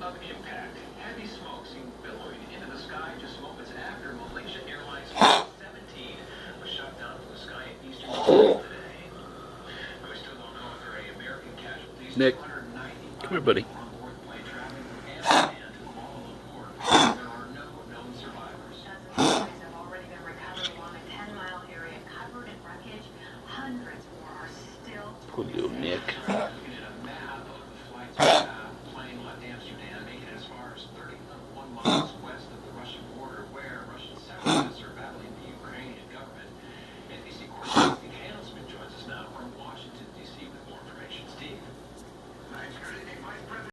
of impact. Heavy smoke seen billowing into the sky just moments after Malaysia Airlines Flight 17 was shot down from the sky at Eastern Australia today. We still don't know if there are any American casualties. Nick, 290 come here, buddy. on board the plane traveling from Amsterdam to Kuala Lumpur. There are no known survivors. Dozens of bodies have already been recovered along a 10-mile area covered in wreckage. Hundreds more are still Good little Nick.